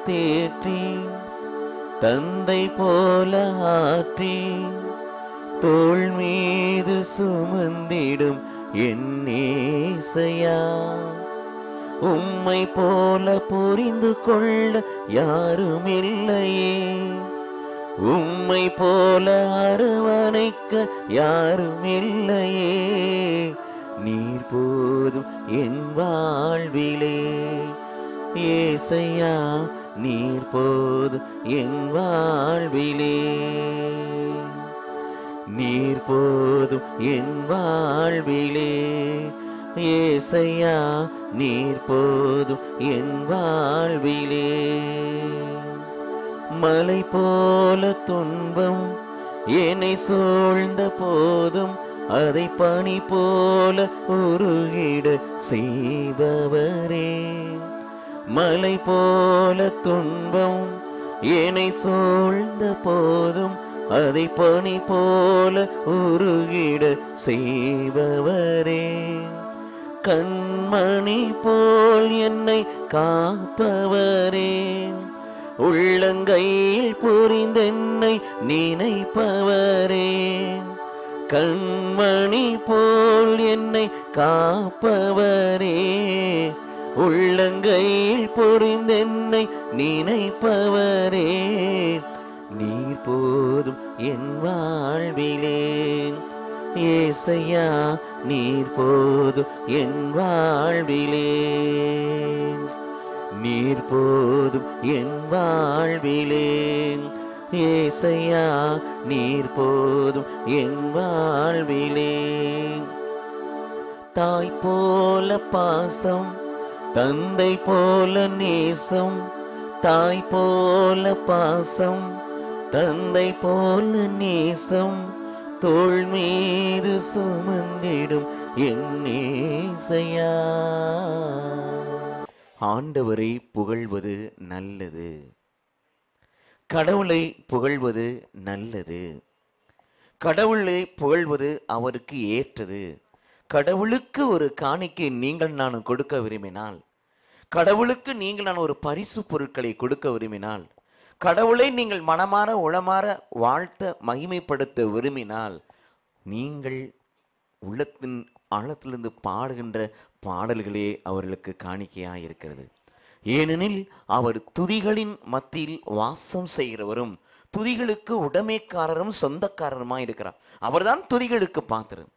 தேற்றி தந்தை போல ஆற்றி தோள் மீது சுமந்திடும் என் ஏசையா. உம்மை போல புரிந்து கொள்ள யாரும் இல்லையே, உம்மை போல அரவணைக்க யாரும் இல்லையே. நீர் போதும் என் வாழ்விலே ஏசையா, நீர் போதும் என் வாழ்விலே, நீர் போதும் என் வாழ்விலே ஏசையா, நீர் போதும் என் வாழ்விலே. மலை போல துன்பம் என்னை சூழ்ந்த போதும் அதை பனி போல உருகிட செய்பவரே. மலை போல துன்பம் என்னை சூழ்ந்த போதும் அதை பனி போல உருகிட செய்பவரே. கண்மணி போல் என்னை காப்பவரே, உள்ளங்கையில் புரிந்தென்னை நினைப்பவரே. கண்மணி போல் என்னை காப்பவரே, உள்ளங்கையில் புரிந்தென்னை நினைப்பவரே. நீர் போதும் என் வாழ்விலே ஏசையா, நீர் போதும் என் வாழ்விலே, நீர் போதும் என் வாழ்விலே ஏசையா, நீர் போதும் என் வாழ்விலே. தாய் போல பாசம், தந்தை போல நேசம், தாய் போல பாசம், தந்தை போல நேசம், தோள் மீது சுமந்திடும் என் ஏசையா. ஆண்டவரை புகழ்வது நல்லது, கடவுளை புகழ்வது நல்லது. கடவுளை புகழ்வது அவருக்கு ஏற்றது. கடவுளுக்கு ஒரு காணிக்கை நீங்கள் நான் கொடுக்க விரும்பினால், கடவுளுக்கு நீங்கள் நான் ஒரு பரிசு பொருட்களை கொடுக்க விரும்பினால், கடவுளை நீங்கள் மனமாற உளமாற வாழ்த்த மகிமைப்படுத்த விரும்பினால், நீங்கள் உள்ளத்தின் ஆழத்திலிருந்து பாடுகின்ற பாடல்களே அவர்களுக்கு காணிக்கையாக இருக்கிறது. ஏனெனில் அவர் துதிகளின் மத்தியில் வாசம் செய்கிறவரும் துதிகளுக்கு உடைமைக்காரரும் சொந்தக்காரருமாய் இருக்கிறார். அவர்தான் துதிகளுக்கு பாத்திரர்,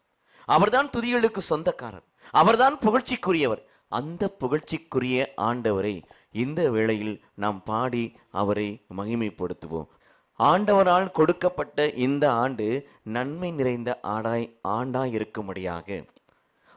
அவர்தான் துதிகளுக்கு சொந்தக்காரர், அவர்தான் புகழ்ச்சிக்குரியவர். அந்த புகழ்ச்சிக்குரிய ஆண்டவரை இந்த வேளையில் நாம் பாடி அவரை மகிமைப்படுத்துவோம். ஆண்டவரால் கொடுக்கப்பட்ட இந்த ஆண்டு நன்மை நிறைந்த ஆண்டாய் இருக்கும்படியாக,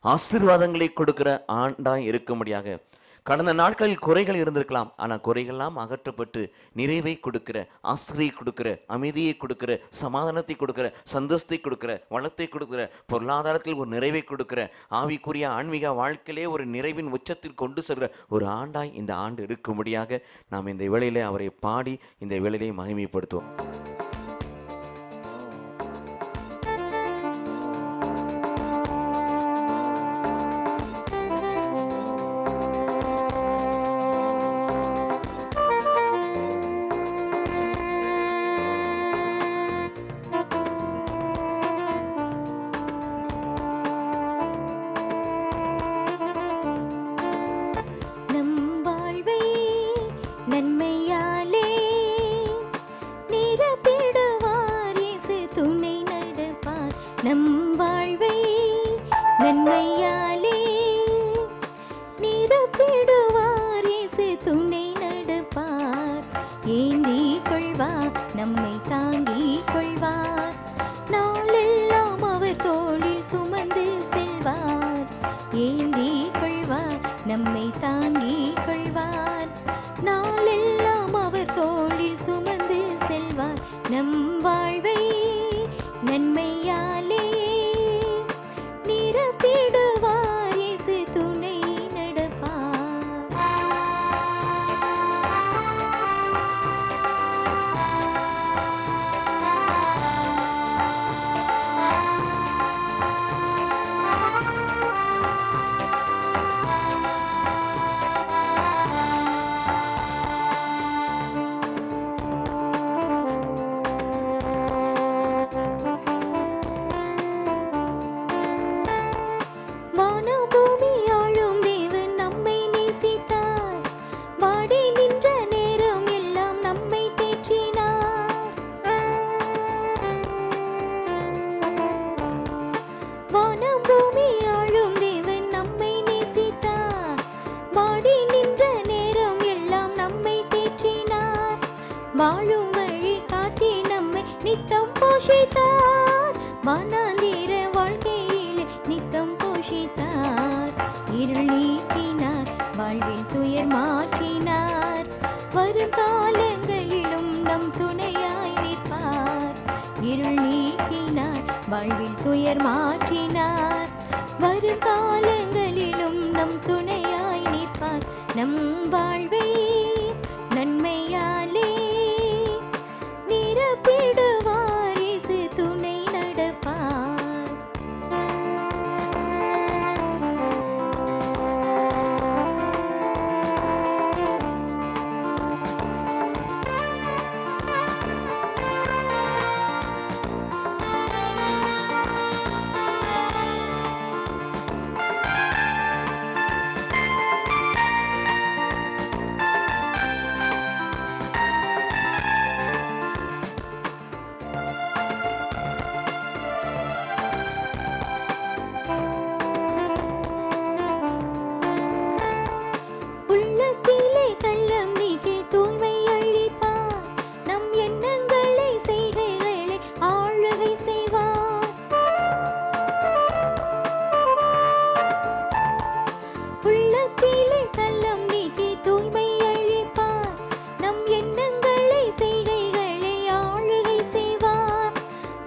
ஆசீர்வாதங்களை கொடுக்கிற ஆண்டாய் இருக்கும்படியாக. கடந்த நாட்களில் குறைகள் இருந்திருக்கலாம், ஆனால் குறைகள்லாம் அகற்றப்பட்டு நிறைவை கொடுக்கிற, ஆசிரியை கொடுக்கிற, அமைதியை கொடுக்கிற, சமாதானத்தை கொடுக்கிற, சந்தோஷத்தை கொடுக்கிற, வளத்தை கொடுக்கிற, பொருளாதாரத்தில் ஒரு நிறைவை கொடுக்கிற, ஆவிக்குரிய ஆன்மீக வாழ்க்கையிலே ஒரு நிறைவின் உச்சத்தில் கொண்டு செல்கிற ஒரு ஆண்டாய் இந்த ஆண்டு இருக்கும்படியாக நாம் இந்த வேளையிலே அவரை பாடி இந்த வேளையிலே மகிமைப்படுத்துவோம். நன்மையாலே நிரப்பி வாழும் வழி காட்டி நம்மை நித்தம் போஷித்தார். மனாந்திர வாழ்க்கையிலே நித்தம் போஷித்தார். இருள் நீக்கினார், வாழ்வில் துயர் மாற்றினார். வரும் காலங்களிலும் நம் துணையாய் நிற்பார். இருள் நீக்கினார், வாழ்வில் துயர் மாற்றினார். வரும் காலங்களிலும் நம் துணையாய் நிற்பார். நம் வாழ்வை நன்மையாலே நிரப்பிடுவார். இயேசு துணை நடப்பார்.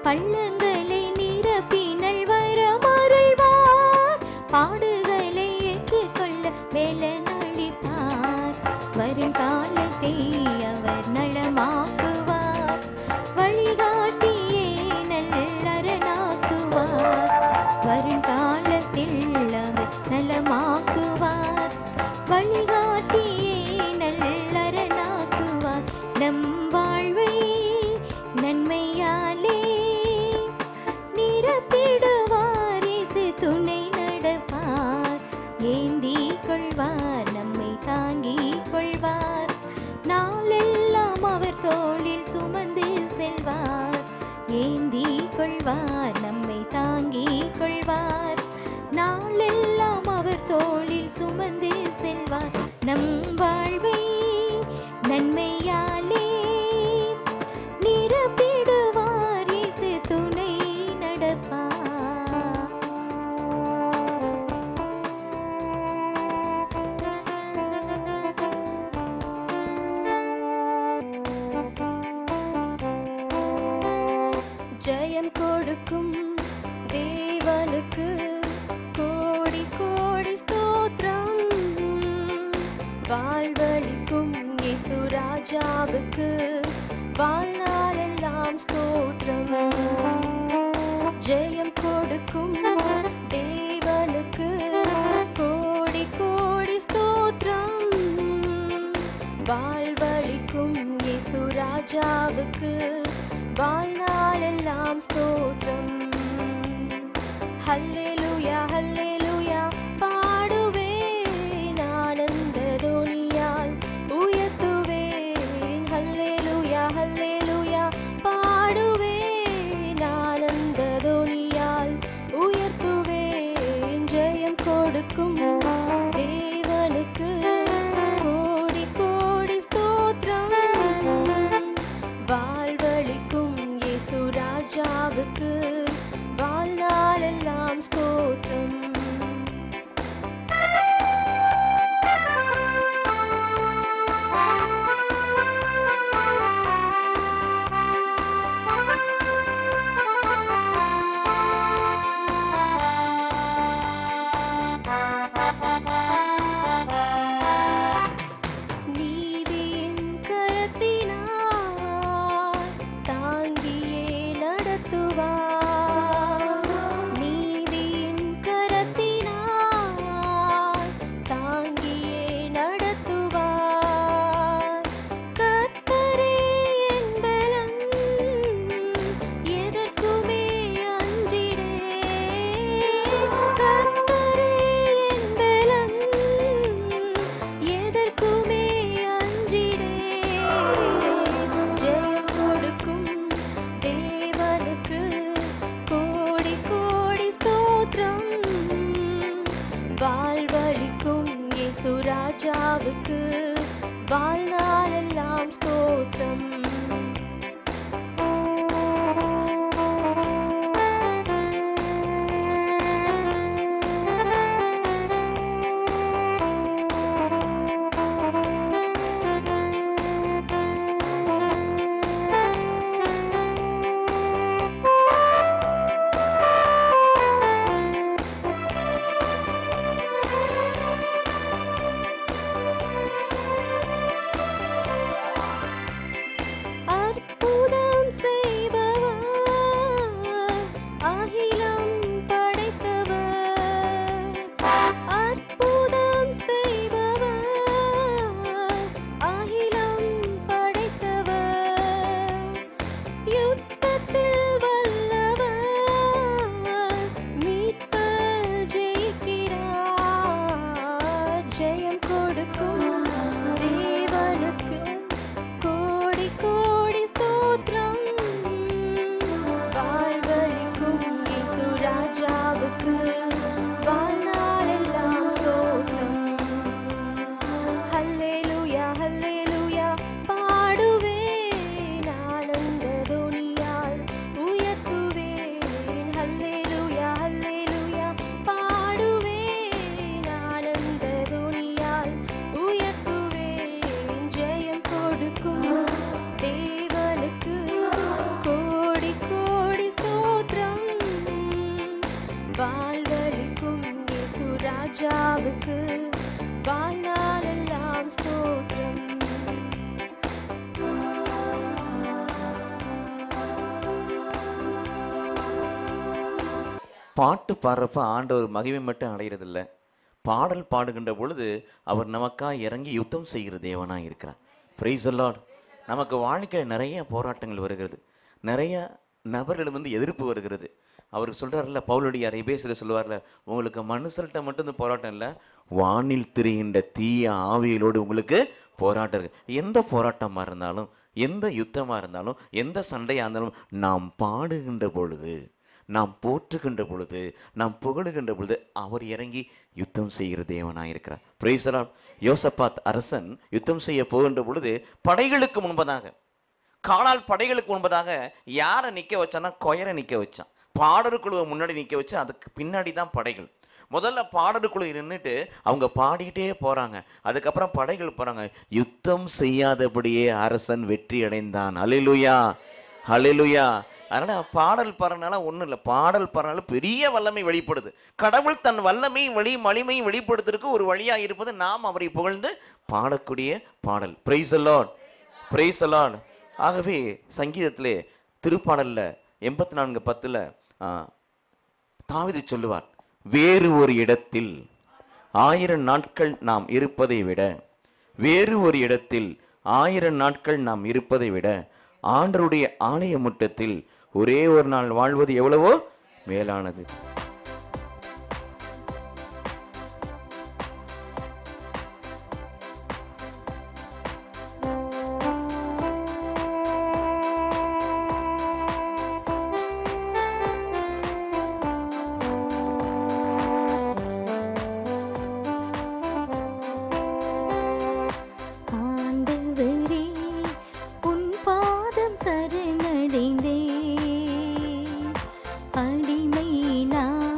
பள்ளங்களை நிரப்பினல் வரமருள்வார். பாடுகளை ஏற்றுக்கொள்ள வேலனளிப்பார். வருங்காலத்தை அவர் நலமாக்குவார். வழிகாட்டியே நல்லரணாக்குவார். வருங்காலத்தில் அவர் நலமாக்குவார். வழிகாட்டியே நல்லரணாக்குவார். நம் வாழ்வை நன்மையாலே நிரப்பிடுவார். இயேசு துணை நடப்பார். ஏந்திக் கொள்வார், நம்மை தாங்கிக் கொள்வார். நாளெல்லாம் அவர் தோளில் சுமந்து செல்வார். ஏந்திக் கொள்வார், நம்மை தாங்கிக் கொள்வார். நாளெல்லாம் அவர் தோளில் சுமந்து செல்வார். நம் வாழ்வை நன்மையாலே நிரப்பிடுவார். இயேசு துணை நடப்பார். ஜெயம் கொடுக்கும் தேவனுக்கு கோடி கோடி ஸ்தோத்திரம். வாழ்வளிக்கும் இயேசு ராஜாவுக்கு வாழ்நாளெல்லாம் ஸ்தோத்திரம். ஜெயம் கொடுக்கும் தேவனுக்கு கோடி கோடி ஸ்தோத்திரம். வாழ்வளிக்கும் இயேசு ராஜாவுக்கு வாழ்நாளெல்லாம் ஸ்தோத்திரம். ஹல்லேலூயா ஹல்லேலூயா பாடுவேன், ஆனந்த தோனியால் உயர்த்துவேன். ஹல்லேலூயா ஹல்லேலூயா பாடுவேன், ஆனந்த தோனியால் உயர்த்துவேன். ஜெயம் கொடுக்கும் தேவனுக்கு கோடி கோடி ஸ்தோத்திரம். வாழ்வளிக்கும் இயேசு ராஜாவுக்கு வாழ்நாளெல்லாம் ஸ்தோத்திரம். நீதியின் கரத்தினார் தாங்கியே நடத்துவார். நீதியின் கரத்தினார் தாங்கியே நடத்துவார். கர்த்தரே என் பலன், எதற்குமே அஞ்சிடேன். கர்த்தரே என் பலன், எதற்குமே அஞ்சிடேன். ஜெயம் கொடுக்கும் தேவனுக்கு கோடி கோடி ஸ்தோத்திரம். வாழ்வளிக்கும் இயேசு ராஜாவுக்கு வாழ்நாளெல்லாம் ஸ்தோத்திரம். ராஜாவுக்கு வாழ்நாளெல்லாம் ஸ்தோத்திரம். பாட்டு பாடுறப்ப ஆண்டவர் மகிமை மட்டும் அடைகிறதில்ல, பாடல் பாடுகின்ற பொழுது அவர் நமக்காக இறங்கி யுத்தம் செய்கிற தேவனாக இருக்கிறார். Price the Lord. நமக்கு வாழ்க்கையில் நிறைய போராட்டங்கள் வருகிறது, நிறைய நபர்கள் வந்து எதிர்ப்பு வருகிறது. அவர் சொல்றாருல்ல, பவுலடியார் எபேசியர் சொல்லுவார்ல, உங்களுக்கு மனுஷர்கிட்ட மட்டும் இந்த போராட்டம் இல்லை, வானில் திரிகின்ற தீய ஆவிகளோடு உங்களுக்கு போராட்டம் இருக்கு. எந்த போராட்டமாக இருந்தாலும், எந்த யுத்தமாக இருந்தாலும், எந்த சண்டையாக இருந்தாலும், நாம் பாடுகின்ற பொழுது, நாம் போற்றுகின்ற பொழுது, நாம் புகழுகின்ற பொழுது அவர் இறங்கி யுத்தம் செய்கிற தேவனாக இருக்கிறார். Price the Lord. யோசபாத் அரசன் யுத்தம் செய்ய போகின்ற பொழுது படைகளுக்கு முன்பதாக, காலால் படைகளுக்கு முன்பதாக யாரை நிற்க வச்சான்னா கொயரை நிற்க வச்சான். பாடற்குழுவை முன்னாடி நிற்க வச்சு அதுக்கு பின்னாடி தான் படைகள். முதல்ல பாடற்குழு நின்றுட்டு அவங்க பாடிக்கிட்டே போகிறாங்க, அதுக்கப்புறம் படைகள் போகிறாங்க. யுத்தம் செய்யாதபடியே அரசன் வெற்றி அடைந்தான். ஹல்லேலூயா, ஹல்லேலூயா. அதனால் பாடல் பாடுறதுனால ஒன்றும் இல்லை, பாடல் பாடுறதுனால பெரிய வல்லமை வெளிப்படுது. கடவுள் தன் வல்லமை வலிமையை வெளிப்படுத்துறதுக்கு ஒரு வழியாக இருப்பது நாம் அவரை புகழ்ந்து பாடக்கூடிய பாடல். Price the Lord, price the Lord. ஆகவே சங்கீதத்திலே திருப்பாடலில் 84:10 தாவீது சொல்லுவார், வேறு ஒரு இடத்தில் 1000 நாட்கள் நாம் இருப்பதை விட, வேறு ஒரு இடத்தில் 1000 நாட்கள் நாம் இருப்பதை விட ஆண்டவருடைய ஆலய முற்றத்தில் ஒரே ஒரு நாள் வாழ்வது எவ்வளவோ மேலானது. ஆண்டவரே, உன் பாதம் சரணடைந்தேன், அடிமை நான்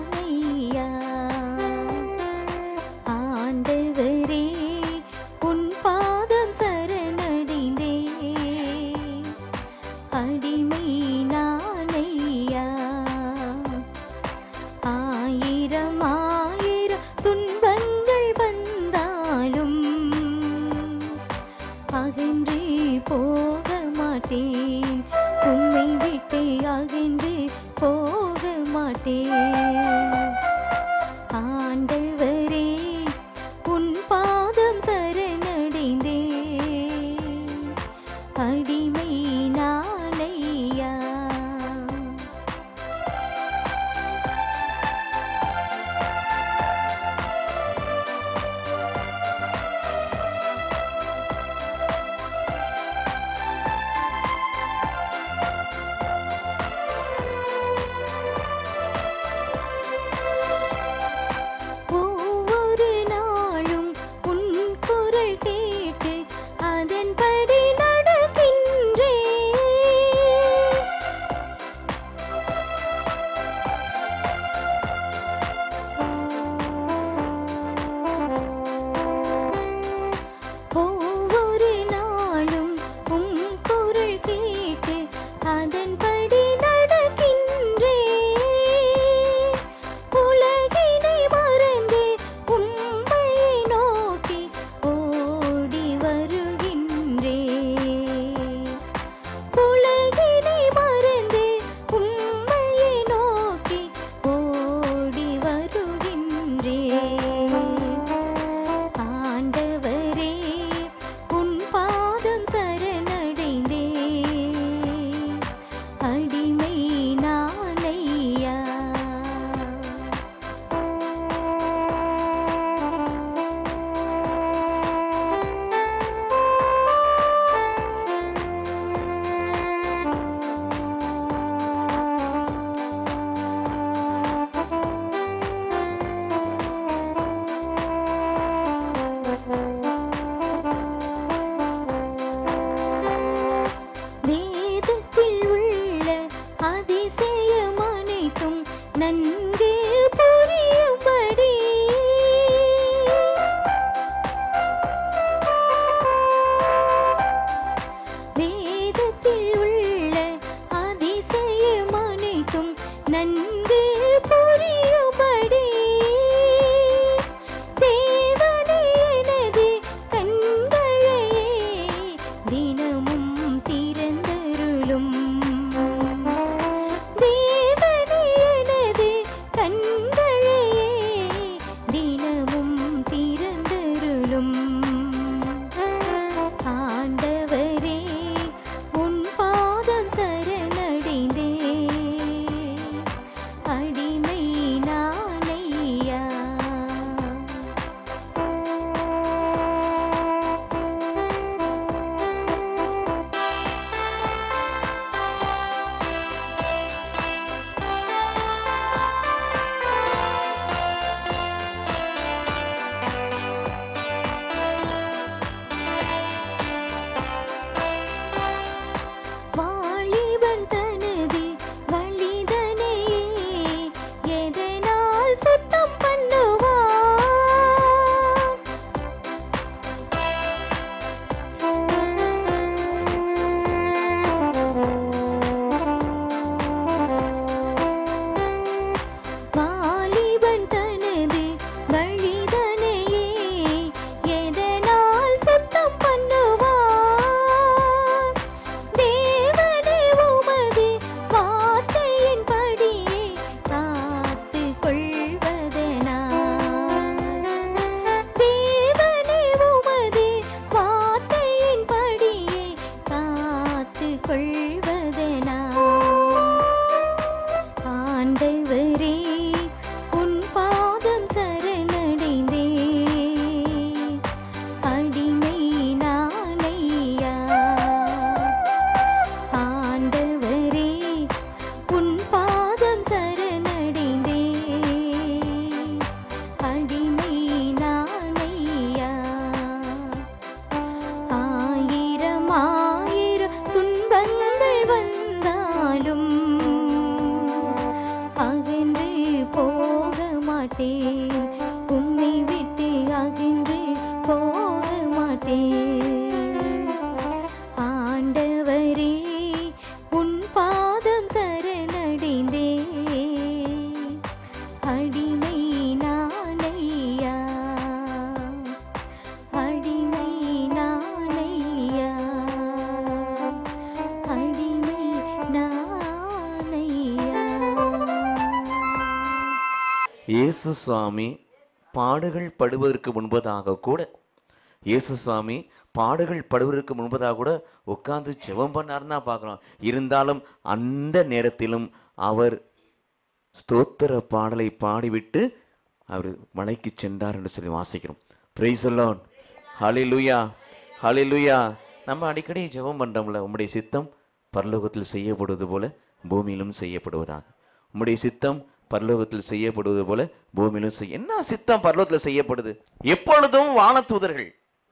உம்மை விட்டு அகன்று போக மாட்டேன். ஆண்டவரே உன் பாதம் சரணடைந்தேன். அடிமை நானையா, அடிமை நானையா, அடிமை நானையா. இயேசு சுவாமி பாடுகள் படுவதற்கு முன்பதாக கூட இயேசு சுவாமி பாடுகள் படுவதற்கு முன்பதாக கூட உட்கார்ந்து ஜெபம் பண்ணாருன்னு தான் பார்க்குறோம். இருந்தாலும் அந்த நேரத்திலும் அவர் ஸ்தோத்திர பாடலை பாடிவிட்டு அவர் மலைக்கு சென்றார் என்று சொல்லி வாசிக்கிறோம். Praise the Lord. Hallelujah, hallelujah. நம்ம அடிக்கடி ஜெபம் பண்றோம்ல, உம்முடைய சித்தம் பரலோகத்தில் செய்யப்படுவது போல பூமியிலும் செய்யப்படுவதாக. உம்முடைய சித்தம் பரலோகத்தில் செய்யப்படுவது போல பூமியிலும் செய்ய. என்ன சித்தம் பரலோகத்தில் செய்யப்படுது? எப்பொழுதும் வானதூதர்கள்,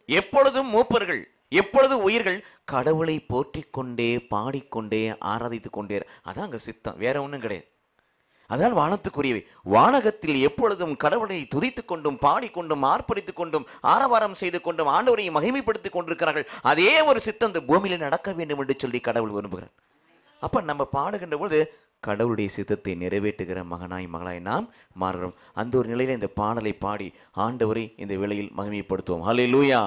எப்பொழுதும் மூப்பர்கள், எப்பொழுதும் உயிர்கள் கடவுளை போற்றிக் கொண்டே பாடிக்கொண்டே ஆராதித்துக் கொண்டே, அதான் அங்க சித்தம், வேற ஒன்றும் கிடையாது. அதான் வானத்துக்குரியவை. வானகத்தில் எப்பொழுதும் கடவுளை துதித்துக் கொண்டும் பாடிக்கொண்டும் ஆர்ப்பரித்துக் கொண்டும் ஆரவாரம் செய்து கொண்டும் ஆண்டவரை மகிமைப்படுத்திக் கொண்டிருக்கிறார்கள். அதே ஒரு சித்தம் இந்த பூமியில நடக்க வேண்டும் என்று சொல்லி கடவுள் விரும்புகிறார். அப்ப நம்ம பாடுகின்ற பொழுது கடவுளுடைய சித்தத்தை நிறைவேற்றுகிற மகனாய் மகளாய் நாம் மாறுகிறோம். அந்த ஒரு நிலையில இந்த பாடலை பாடி ஆண்டவரை இந்த வேளையில் மகிமைப்படுத்துவோம். ஹல்லேலூயா.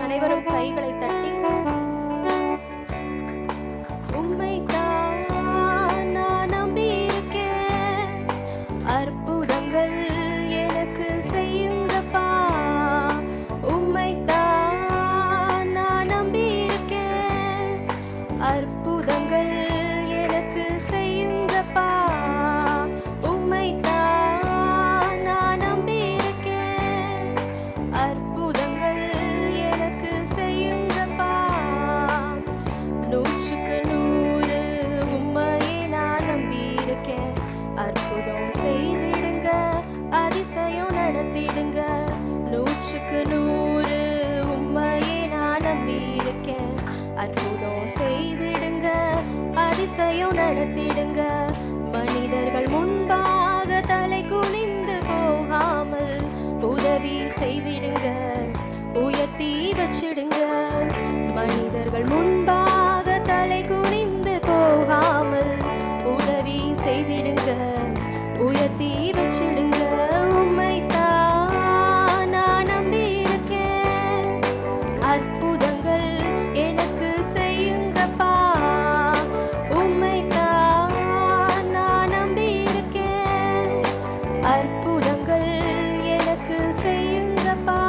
அனைவரும் கைகளை தட்டி உம்மைத்தான் நான் நம்பியிருக்கேன். அற்புதங்கள் எனக்கு செய்யுங்கப்பா. உம்மைத்தான் நான் நம்பியிருக்கேன். அற்புதங்கள் எனக்கு செய்யுங்கப்பா. உம்மைத்தான் நான் நம்பியிருக்கேன். அற்புதங்கள் எனக்கு செய்யுங்கப்பா. நூற்றுக்கு நூறு உம்மையே நான் நம்பியிருக்கேன். அற்புதம் செய்திடுங்க, அதிசயம் நடத்திடுங்க. நூற்றுக்கு நூறு உம்மையே நான் நம்பியிருக்கேன். அற்புதம் செய்திடுங்க, அதிசயம் நடத்திடுங்க. மனிதர்கள் முன்பாக தலை குனிந்து போகாமல் உதவி செய்திடுங்க, உயர்த்தி வச்சிடுங்க. மனிதர்கள் முன்பாக தலை குனிந்து போகாமல் உதவி செய்திடுங்க, உயர்த்தி வச்சிடுங்க. உம்மைத்தான் நான் நம்பியிருக்கேன். அற்புதங்கள் எனக்கு செய்யுங்கப்பா. உம்மைத்தான் நான் நம்பியிருக்கேன். அற்புதங்கள் எனக்கு செய்யுங்கப்பா.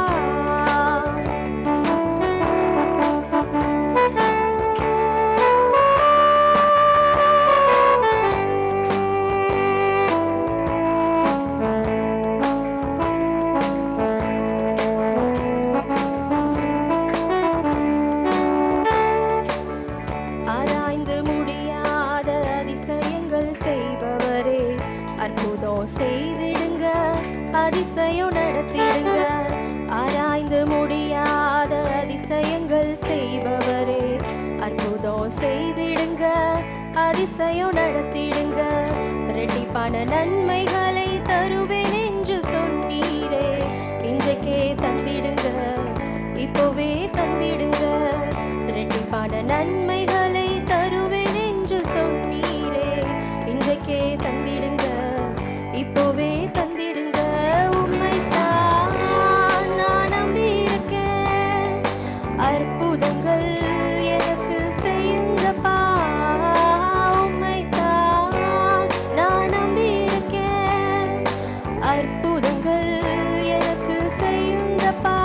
ஆராய்ந்து முடியாத அதிசயங்கள் செய்பவரே, அற்புதம் செய்திடுங்க, அதிசயம் நடத்திடுங்க. ஆராய்ந்து முடியாத அதிசயங்கள் செய்பவரே, அற்புதம் செய்திடுங்க, அதிசயம் நடத்திடுங்க. ரெட்டிப்பான நன்மைகளை தருவேன் என்று சொன்னீரே, இன்றைக்கே தந்திடுங்க, இப்போவே தந்திடுங்க. ரெட்டிப்பான நன்மைகளை தருவேன் என்று சொன்னீரே, இன்றைக்கே தந்திடுங்க, இப்போவே தந்திடுங்க. உம்மைத்தான் நான் நம்பியிருக்கேன். அற்புதங்கள் எனக்கு செய்யுங்கப்பா. உம்மைத்தான் நான் நம்பியிருக்கேன். அற்புதங்கள் எனக்கு செய்யுங்கப்பா.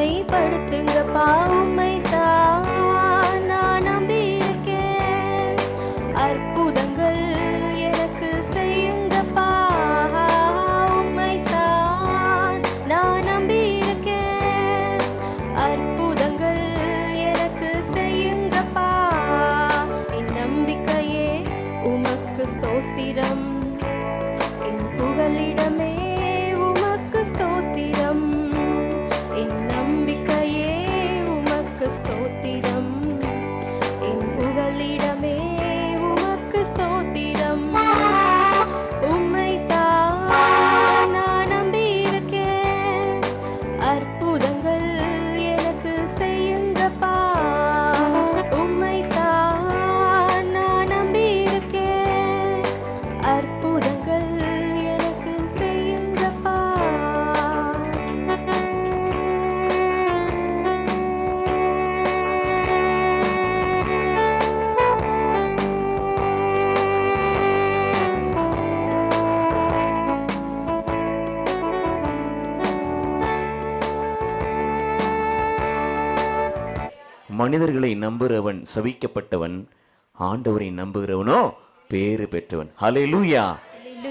மகிமைப்படுத்துங்கப்பா. உம்மைத்தான் நான் நம்பியிருக்கேன். அற்புதங்கள் எனக்கு செய்யுங்கப்பா. உம்மைத்தான் நான் நம்பியிருக்கேன். அற்புதங்கள் எனக்கு செய்யுங்கப்பா. என் நம்பிக்கையே உமக்கு ஸ்தோத்திரம். என் புகலிடமே உமக்கு ஸ்தோத்திரம். என் நம்பிக்கையே உமக்கு ஸ்தோத்திரம். என் புகலிடமே உமக்கு ஸ்தோத்திரம். உம்மைத்தான் நான் நம்பியிருக்கேன். அற்புதங்கள் எனக்கு செய்யுங்கப்பா. உம்மைத்தான் நான் நம்பியிருக்கேன். அற்புதங்கள் எனக்கு செய்யுங்கப்பா. மனிதர்களை நம்புகிறவன் சபிக்கப்பட்டவன், ஆண்டவரை நம்புகிறவனோ பேறு பெற்றவன். ஹல்லேலூயா,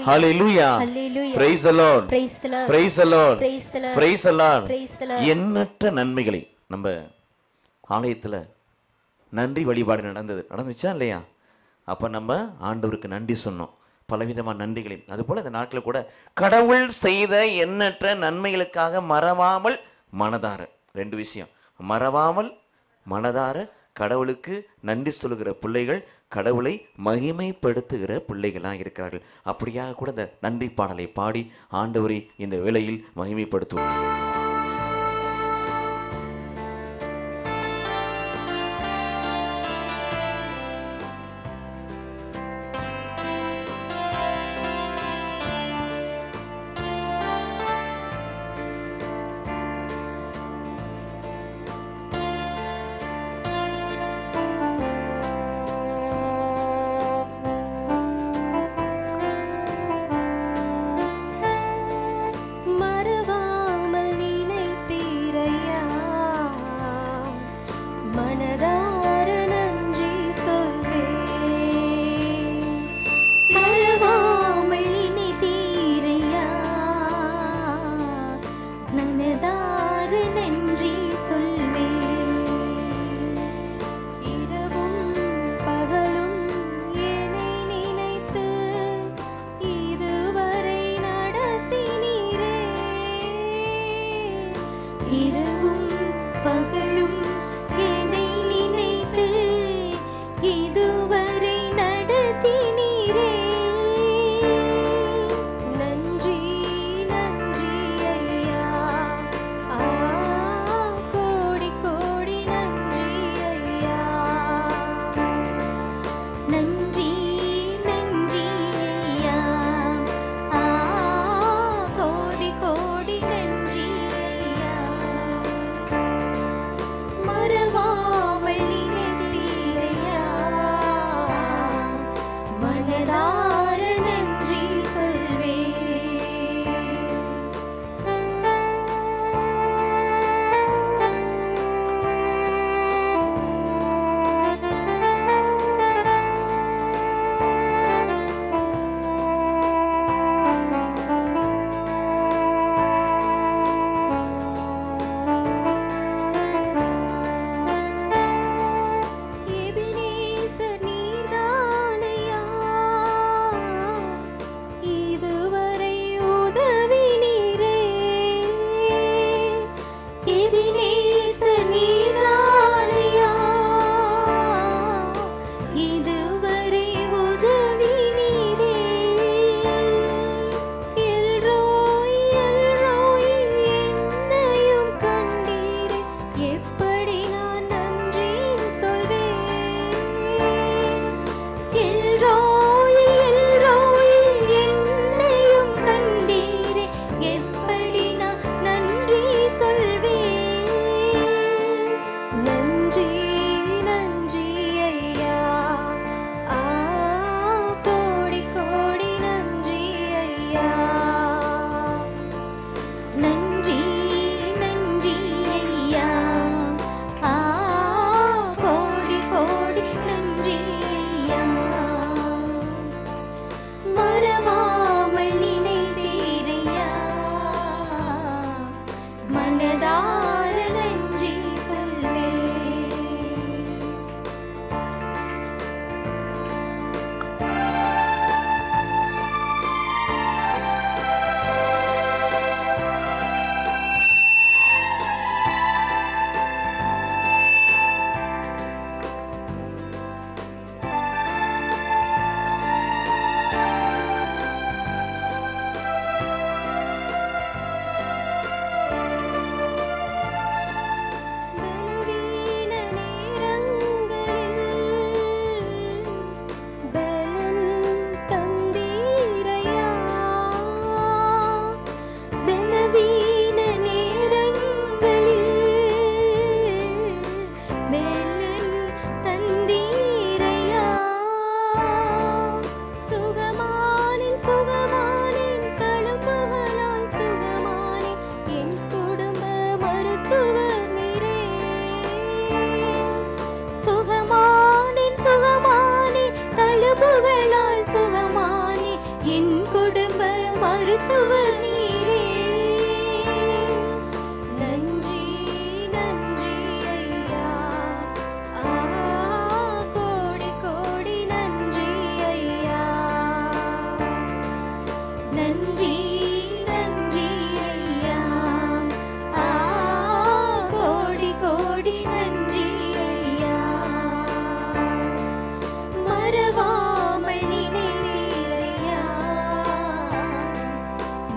ஹல்லேலூயா, Hallelujah. praise the Lord, Praise the Lord. praise the Lord, Praise the Lord. praise the Lord. Praise the Lord. எண்ணற்ற நன்மைகளை நம்ம ஆலயத்துல நன்றி வழிபாடு நடந்துச்சா இல்லையா? அப்ப நம்ம ஆண்டவருக்கு நன்றி சொன்னோம், பலவிதமான நன்றிகளை. அதுபோல இந்த நாட்களில் கூட கடவுள் செய்த எண்ணற்ற நன்மைகளுக்காக மறவாமல் மனதார, ரெண்டு விஷயம், மறவாமல் மனதார கடவுளுக்கு நன்றி சொல்லுகிற பிள்ளைகள் கடவுளை மகிமைப்படுத்துகிற பிள்ளைகளாக இருக்கிறார்கள். அப்படியாக கூட இந்த நன்றி பாடலை பாடி ஆண்டவரை இந்த வேளையில் மகிமைப்படுத்துவோம். மறவாமல் நினைத்தீரையா, மனதார நன்றி சொல்வேன். மறவாமல் நினைத்தீரையா, மனதார நன்றி சொல்வேன். இரவும் பகலும் என்னை நினைத்து இதுவரை நடத்தினீரே. இரவும் பகலும் என்னை நினைத்து இதுவரை நடத்தினீரே. நன்றி நன்றி ஐயா, கோடி கோடி நன்றி ஐயா. நன்றி நன்றி ஐயா, கோடி கோடி நன்றி ஐயா. மனதார நன்றி சொல்வேன். பலவீன நேரங்களில் பலன் தந்தீரையா. பலவீன நேரங்களில் பலன் தந்தீரையா. சுகமானேன் சுகமானேன் தழும்புகளால் சுகமானேன் என் குடும்ப மருத்துவர் நீரே. சுகமானேன் சுகமானேன் தழும்புகளால் சுகமானேன் என் குடும்ப மருத்துவர் நீரே. நன்றி நன்றி ஐயா. கோடி கோடி நன்றி ஐயா. நன்றி நன்றி ஐயா. கோடி கோடி நன்றி ஐயா. மறவாமல் நினைவீரையா.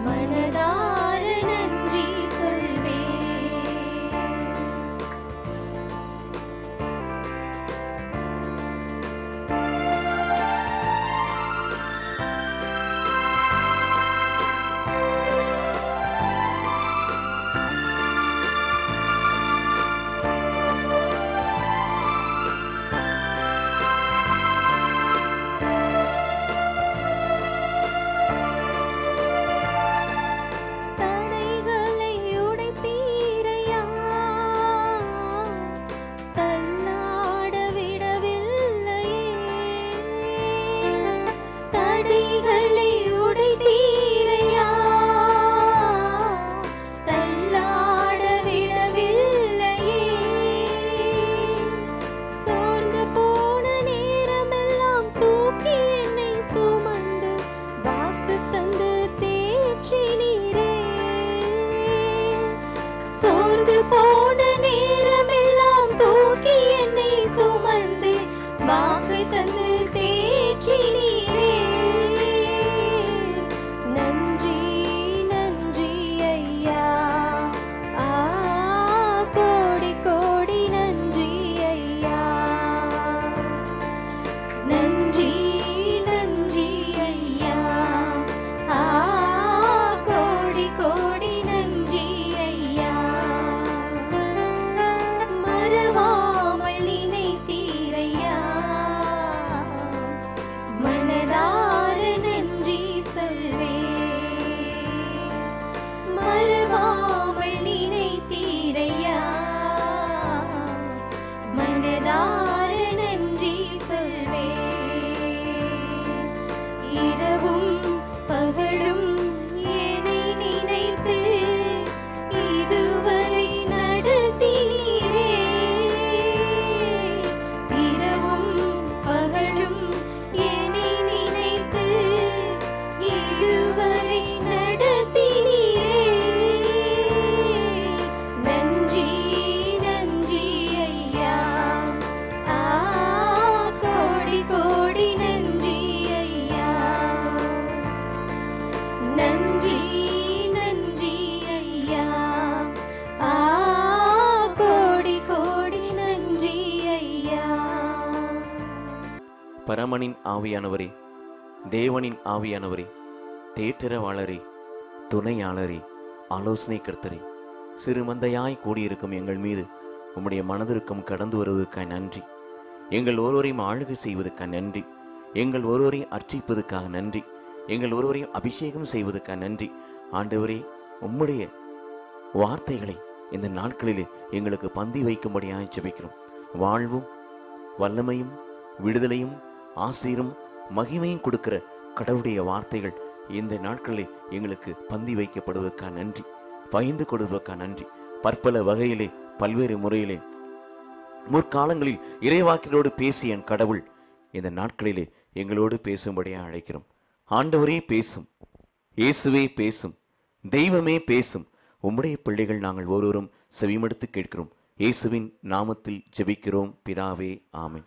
மனதார நன்றி சொல்வேன். தடைகளை உடைத்தீரையா. தள்ளாட விடவில்லையே. தடைகளை உடைத்தீரையா. தள்ளாட விடவில்லையே. சோர்ந்து போன நேரமெல்லாம் தூக்கி என்னை சுமந்து வாக்கு தந்து தேற்றினீரே. சோர்ந்து போன நேரமெல்லாம் தூக்கி என்னை சுமந்து வாக்கு தந்து தேற்றினீரே. நன்றி நன்றி ஐயா. கோடி கோடி நன்றி ஐயா. நன்றி நன்றி ஐயா. கோடி கோடி நன்றி ஐயா. மறவாமல் நினைத்தீரையா. மனதார நன்றி சொல்வேன். மறவாமல் நினைத்தீரையா. மனதார நன்றி சொல்வேன். இரவும் பகலும் என்னை நினைத்து இதுவரை நடத்தினீரே. இரவும் பகலும் என்னை நினைத்து இதுவரை நடத்தினீரே. நன்றி நன்றி ஐயா. கோடி கோடி நன்றி ஐயா. நன்றி நன்றி ஐயா. கோடி கோடி நன்றி ஐயா. பரமனின் ஆவியானவரே, தேவனின் ஆவியானவரே, தேற்றரவாளரே, துணையாளரே, ஆலோசனை கர்த்தரே, சிறுமந்தையாய் கூடியிருக்கும் எங்கள் மீது உம்முடைய மனதிற்கும் கடந்து வருவதற்காக நன்றி. எங்கள் ஒருவரையும் ஆளுகை செய்வதற்காக நன்றி. எங்கள் ஒருவரையும் அர்ச்சிப்பதற்காக நன்றி. எங்கள் ஒருவரையும் அபிஷேகம் செய்வதற்காக நன்றி. ஆண்டவரே, உம்முடைய வார்த்தைகளை இந்த நாட்களிலே எங்களுக்கு பந்தி வைக்கும்படியாக ஜெபிக்கிறோம். வாழ்வும் வல்லமையும் விடுதலையும் ஆசீரும் மகிமையும் கொடுக்கிற கடவுளுடைய வார்த்தைகள் இந்த நாட்களில் எங்களுக்கு பந்தி வைக்கப்படுவதற்காக நன்றி. பகிர்ந்து கொடுவதற்காக நன்றி. பற்பல வகையிலே பல்வேறு முறையிலே முற்காலங்களில் இறைவாக்கினோடு பேசிய என் கடவுள் இந்த நாட்களிலே எங்களோடு பேசும்படியா அழைக்கிறோம். ஆண்டவரே பேசும், இயேசுவே பேசும், தெய்வமே பேசும். உம்முடைய பிள்ளைகள் நாங்கள் ஒருவரும் செவிமடுத்து கேட்கிறோம். இயேசுவின் நாமத்தில் ஜெபிக்கிறோம் பிதாவே, ஆமென்.